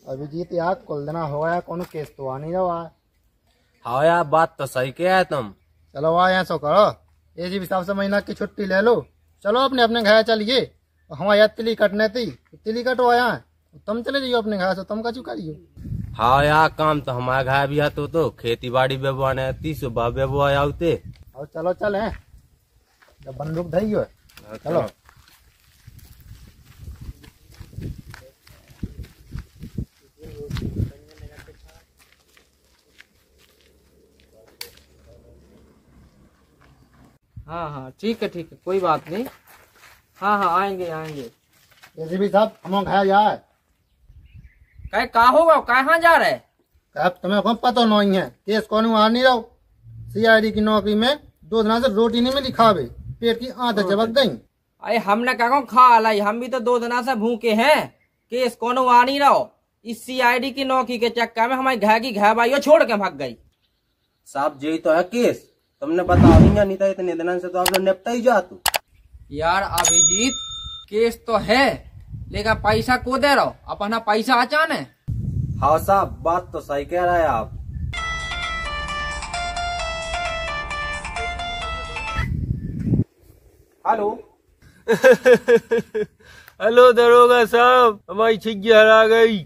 अभिजीत यार कुल देना हो गया, कौन केस तो आ नहीं रहा। हाँ यार बात तो सही कह है तुम। चलो वहाँ यहाँ सो करो, ये जी हिसाब से महीना की छुट्टी ले लो। चलो अपने अपने घर चलिए। हमारे यहाँ तिली कटने थी, तिली कटो यहाँ, तुम चले जाइयो अपने घर से, तुम का चुका लियो। हाँ यार काम तो हमारे घर भी है तो खेती बाड़ी बेबुआने 30 बेबुआ आते। और चलो चले, जब बंदूक धरी हो चलो। हाँ हाँ ठीक है कोई बात नहीं। हाँ हाँ आएंगे आएंगे। जैसे भी साहब हम घर जाए। कहे कहा होगा, कहाँ जा रहे? अब तुम्हें कौन पता नहीं है, केस कौन आ नहीं रहो। सीआईडी की नौकरी में 2 दिन से रोटी नहीं मिली, खावे पेट की आंत चबक गई। अरे हमने कहा खा लाई, हम भी तो 2 दिन से भूखे हैं। केस कौन आ नहीं रहो, इस सीआईडी की नौकरी के चक्कर में हमारी घर की घर बाइयों छोड़ के भाग गई। साहब यही तो है केस, तुमने बता नहीं था इतने दिन से तो आप लोग निपटा ही जा तू। यार अभिजीत केस तो है, लेकिन पैसा को दे रहो, अपना पैसा अचान है। हाँ साहब बात तो सही कह रहा है आप। हेलो हेलो दरोगा साहब, हमारी छिज्जी हरा गई।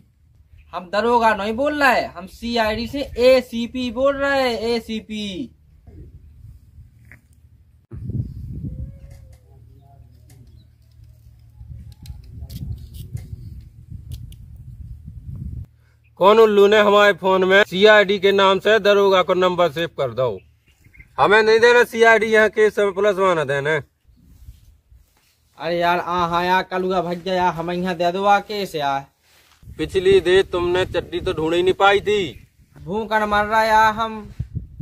हम दरोगा नहीं बोल रहे, हम सीआईडी से एसीपी बोल रहे हैं, एसीपी। कौन उल्लू ने हमारे फोन में सीआईडी के नाम से दरोगा को नंबर सेव कर दो। हमें नहीं देना सीआईडी, यहाँ केस में पुलिस वाला देना। अरे यार हाँ यार कलुआ भैया यार, हमें यहाँ दे दो केस यार। पिछली दे तुमने चट्टी तो ढूंढ ही नहीं पाई थी। भूखन मर रहा यार हम।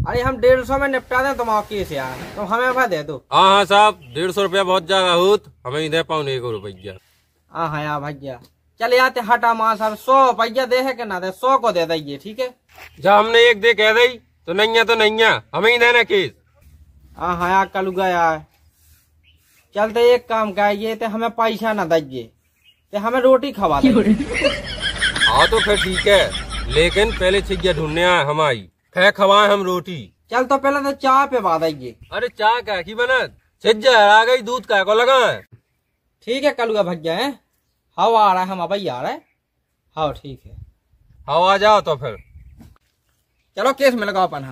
अरे हम 150 में निपटा दें तुम्हारा केस यार, तो हमें भाई दे दो। हाँ हाँ साहब 150 रुपया बहुत ज्यादा होत, हमें ही दे पाऊँ 1 रुपया। हाँ यार भैया चले आते हटा मां साहब, 100 रुपया दे है कि ना दे, 100 को दे दीजिए ठीक है। जब हमने 1 दे कह दी तो नहीं है तो नहीं है, हमें ही देना केस। हाँ यार कलुआ यार, चलते एक काम करिए, तो हमें पैसा ना दीजिए, तो हमें रोटी खवा दीजिए। हाँ तो फिर ठीक है, लेकिन पहले छिज्जिया ढूंढने आए हमारी, फिर खवाए हम रोटी। चल तो पहले तो चाय पे बात आइए। अरे चाय का की बनत, छिज्जिया आ गई, दूध का को लगा है। ठीक है कलुआ भैया है, हवा आ रहा है, हम अभी आ रहा है। हाँ ठीक है, हवा जाओ तो फिर चलो केस में लगाओ अपन।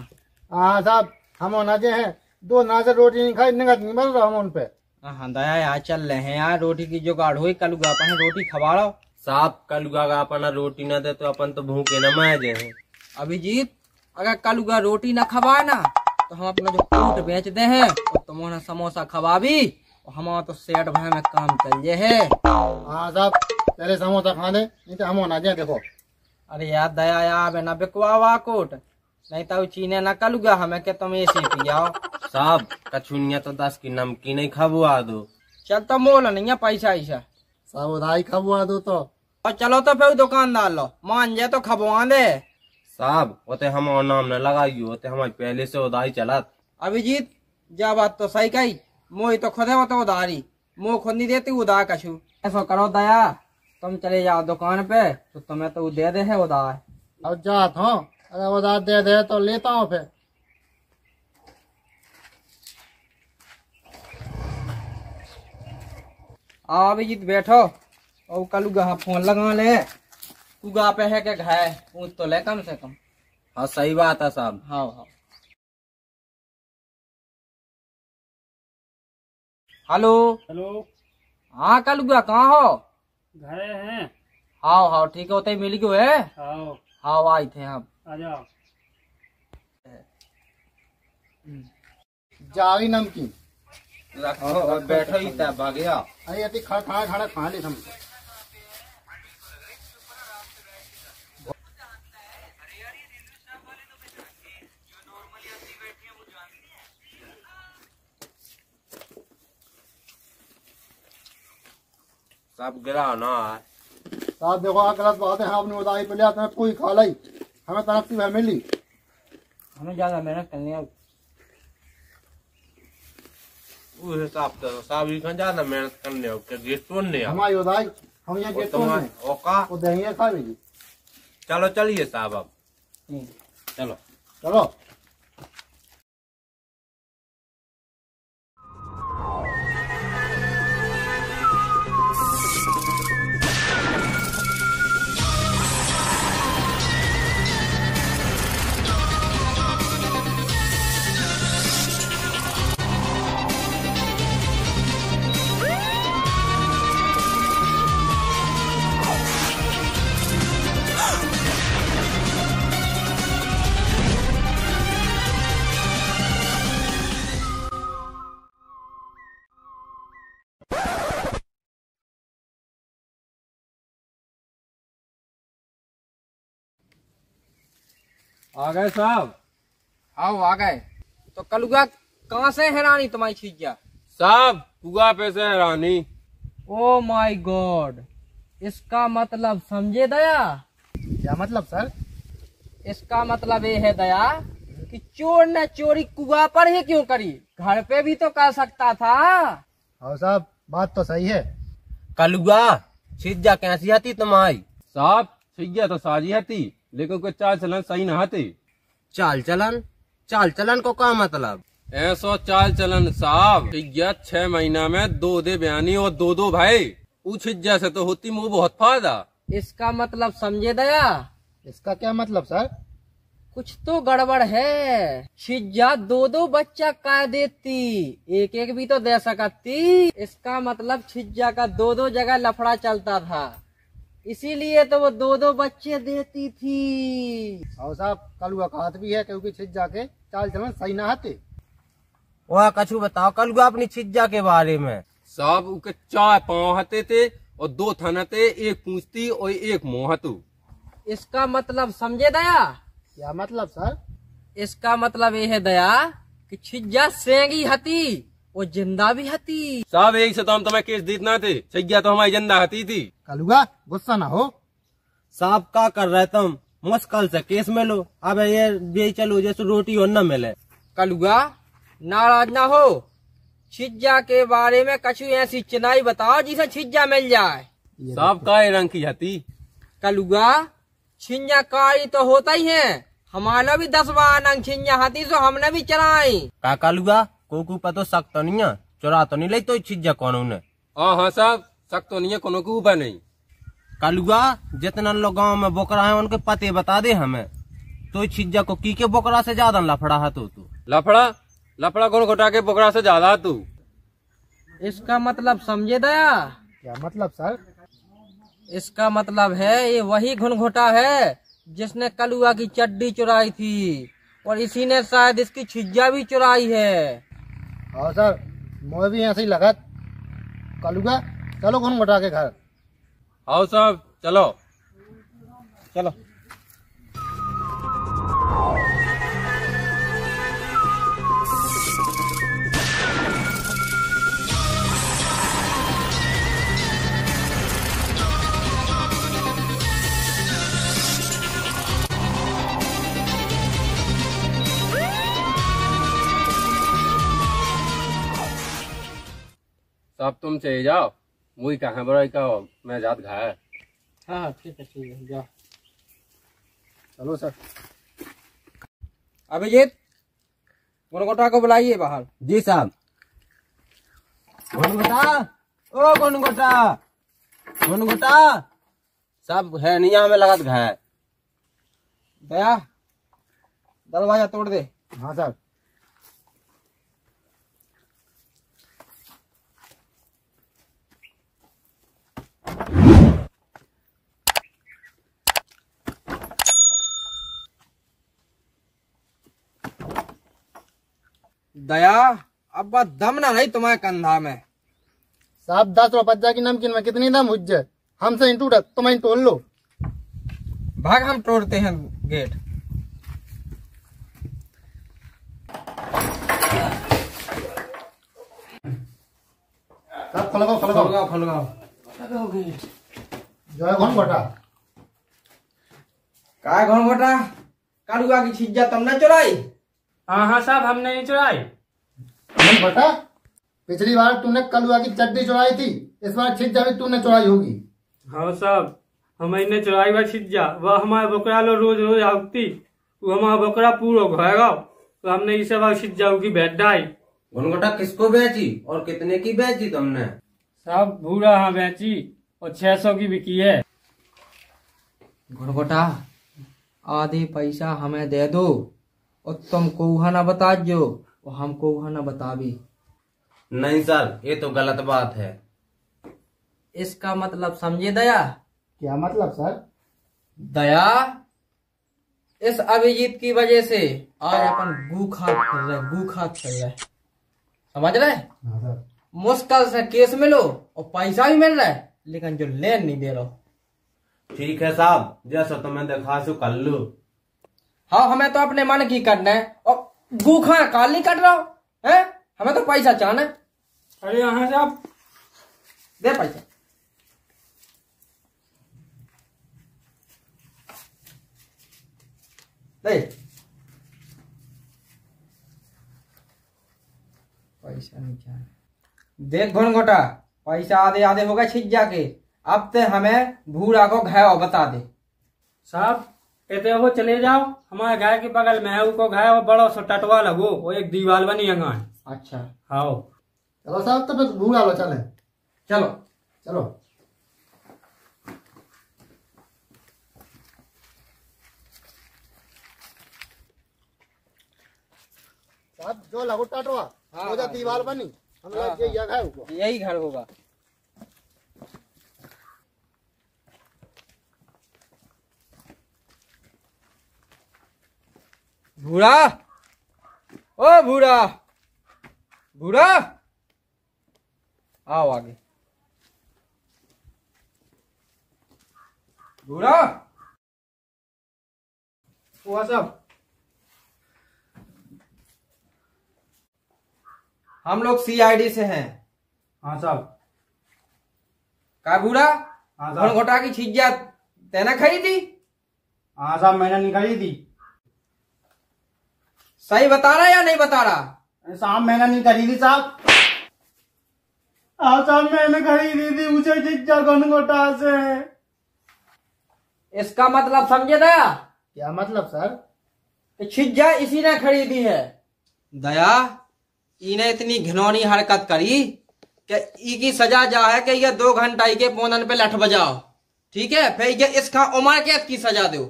हाँ साहब हम होना जे है, 2 दिन से रोटी नहीं खाई, नगद नहीं मिल रहा हम उन पे। हाँ दया यार चल रहे हैं यार, रोटी की जुगाड़ हुई, कलुआ अपन रोटी खवा लो। साहब कलुआ का अपना रोटी न दे तो अपन तो भूखे न मर जाए। अभिजीत अगर कलुआ रोटी ना खवाए ना, तो हम अपना जो फ्रूट बेचते हैं और तुम्हारा समोसा खवा भी, और हमारा तो सेठ भाई में काम चल जे है। हाँ साहब पहले समोसा खा दे, नहीं तो हम होना जे देखो। अरे यार दया यार बिना बिकवा कोट, नहीं तो चीने ना कलुआ हमें के तुम ऐसी पियाओ। साहब कछुनिया तो 10 की नमकीन ही खबुआ दो। चल तो मोल नहीं है पैसा ऐसा, साहब उधारी खबुआ दो तो। और चलो तो फिर दुकानदार लो, मान जाए तो खबवा दे। साहब ओते हम और नाम न लगाइयो, ओते हमारी पहले से उधारी चलत। अभिजीत जा बात तो सही कही, मोही तो खुद है वो तो उधारी, मुँह खुद नहीं देती उधार कछू। ऐसा करो दया, तुम चले जाओ दुकान पे, तो तुम्हें तो दे दे है उधार। अब जात हो, अगर उधार दे दे तो लेता हूँ फिर। आओ अभिजीत बैठो, और कलुआ फोन लगा ले, कुगा पे है के घाय पूछ तो ले कम से कम। हाँ सही बात है साहब। हाँ हाँ हेलो हेलो, हाँ कलुआ कहाँ हो? घरे हैं? हाँ हाँ ठीक है, उतने मिल गयो है। आओ हाँ आए थे हम। आ जाओ। जावी नमकीन बैठो ही था भाग्या। अरे अति खड़ा खड़ा खा ले हम। सब गिरा ना साहब देखो गलत बात है, आपने उधारी पे लिया, तुम्हें कोई खा लाई, हमें तरफ से वह मिली। हमें ज्यादा मेहनत करनी है। उस हिसाब से साहब ही ज्यादा मेहनत करने हो, क्या गेट तोड़ने हमारी उधारी हम यहाँ गेट और वो देंगे खा लीजिए। चलो चलिए साहब अब चलो। चलो। आ गए साहब। आओ आ गए। तो कलुआ कहाँ से है रानी तुम्हारी छिज्जा? साहब कुआ पे से है रानी। ओ माय गॉड, इसका मतलब समझे दया? क्या मतलब सर? इसका मतलब ये है दया कि चोर ने चोरी कुआ पर ही क्यों करी, घर पे भी तो कर सकता था। हाँ साहब, बात तो सही है। कलुआ छिज्जा कैसी आती तुम्हारी? साहब छिज्जा तो साजी हती, लेकिन कोई चाल चलन सही न हती। चाल चलन को क्या मतलब? ऐसो चाल चलन साहब, छिज्जा 6 महीना में 2 दे बयानी और 2 भाई। ऊ छिज्जा से तो होती मुँह बहुत फायदा। इसका मतलब समझे दया? इसका क्या मतलब सर? कुछ तो गड़बड़ है। छिज्जा 2 बच्चा कह देती, एक भी तो दे सकती। इसका मतलब छिज्जा का 2 जगह लफड़ा चलता था, इसीलिए तो वो 2 बच्चे देती थी। हाँ साहब, कलुआ कहत भी है क्योंकि छिज्जा के चाल चलन सही ना हते। वह कछु बताओ कलुआ अपनी छिज्जा के बारे में। साहब उनके 4 पाँव हते थे और 2 थन थे, एक पूछती और एक मुँह हतु। इसका मतलब समझे दया? क्या मतलब सर? इसका मतलब ये है दया कि छिज्जा सेंगी हती और जिंदा भी हती। साहब एक से तो हम तुम्हें केस देना थे, छिज्जा तो हमारी जिंदा हती थी। कलुआ गुस्सा ना हो। साहब क्या कर रहे तुम? मुश्किल से केस में लो। अब ये चलो जैसे रोटी और न मिले। कलुआ नाराज ना हो, छिज्जा के बारे में कछु ऐसी चिनाई बताओ जिसे छिज्जा मिल जाए। साहब काय रंग की हती? कलुआ छिंजा कारी तो होता ही है, हमारा भी 10 नंग छिंजा हाथी सो हमने भी चराई। का कलुआ कोकू पर तो सख्त तो नहीं है, चुरा तो नहीं ले तो छिज्जा कौन ने? हाँ साहब, सख्त तो नहीं है, कोनो के ऊपर नहीं। कलुआ जितना लोग गाँव में बोकरा है उनके पते बता दे हमें। तो छिज्जा को की के बोकरा से ज्यादा लफड़ा है तो लफड़ा कौन घोटा के बोकरा से ज्यादा तू। इसका मतलब समझे दया? क्या मतलब सर? इसका मतलब है ये वही घुनघोटा है जिसने कलुआ की चड्डी चुराई थी, और इसी ने शायद इसकी छिज्जा भी चुराई है। हाँ सर, मुझे भी ऐसे ही लगा। कलुआ चलो घुन घटा के घर। आओ साहब चलो। चलो। साहब तुम चले जाओ, मुझे कहाँ बड़ा का मैं जात घाया। हाँ ठीक है जाओ। चलो सर। अभिजीत घुनघोटा को बुलाइए बाहर। जी साहब। गुनगुटा सब है नहीं, हमें लगत घाय। दया दरवाजा तोड़ दे। हाँ सर। दया अब बात दम ना रही तुम्हारे कंधा में। साहब 10 रुपया की नमकीन में कितनी दम हुज जाए? हमसे इंटू डक तुम तोड़ लो। भाग, हम तोड़ते हैं गेट। सब खलगाओ खलगाओ। जो है घुन घटा। काय घुनघोटा, कलुआ की छिज्जा तुमने चुराई? हाँ साहब, हमने नहीं चुराई। घुन घटा, पिछली बार तूने कलुआ की चड्डी चुराई थी, इस बार छिज्जा भी तूने चुराई होगी। हाँ साहब, हमने चुराई हुआ छिज्जा वह हमारे बकरा लो रोज रोज आउती वो हमारा बकरा पूरा घोएगा तो हमने इसे वह छिज्जा की भेट डाई। घनघोटा किसको बेची और कितने की बेची तुमने? साहब भूरा हाँ बेची और 600 की बिकी है। घुड़घुटा आधे पैसा हमें दे दो और तुम को ना बता जो और हमको ना बतावी। नहीं सर, ये तो गलत बात है। इसका मतलब समझे दया? क्या मतलब सर? दया, इस अभिजीत की वजह से आज अपन गू खात कर रहे समझ रहे? हाँ सर। मुश्किल से केस मिलो और पैसा भी मिल रहा है लेकिन जो लेन नहीं दे रहा। ठीक है साहब, जैसा तुम्हें दिखा सो कर लो। हाँ, हमें तो अपने मन की करना है और गूखा काल नहीं कट रहा हो है? हमें तो पैसा चाहना है। अरे हाँ साहब दे पैसा। दे पैसा नहीं चाह। देख घनघोटा, पैसा आधे आधे होगा छिज्जा के। अब ते हमें भूरा को घाव बता दे। साहब कहते वो चले जाओ हमारे घर के बगल में है उसको घर वो बड़ो सो टटवा लगो वो एक दीवार बनी है। अच्छा हाँ चलो साहब तो बस भूल लो चले। चलो। चलो साहब जो लगो टटवा हाँ, वो जा हाँ, दीवार बनी हम हाँ, लोग ये जगह है ऊपर। यही घर होगा। भूरा, ओ भूरा, भूरा आओ आगे। भूरा हुआ सब। हम लोग CID से हैं। हाँ साहब। का भूरा? हाँ साहब। घनघोटा की छिज्जा तेना खरीदी? हाँ साहब मैंने निकाली थी। सही बता रहा या नहीं बता रहा? साहब मैंने नहीं खरीदी साहब। हाँ साहब मैंने खरीदी थी मुझे छिज्जा घनघोटा से। इसका मतलब समझे दया? क्या मतलब सर? कि छिज्जा इसी ने खरीदी है। दया, इने इतनी घिनौनी हरकत करी कि ई की सजा जा है कि ये 2 घंटा के पोनन पे लठ बजाओ, ठीक है? फिर ये इसका उम्र कैद की सजा दो,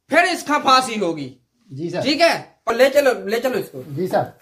फिर इसका फांसी होगी। जी सर। ठीक है, और ले चलो इसको। जी सर।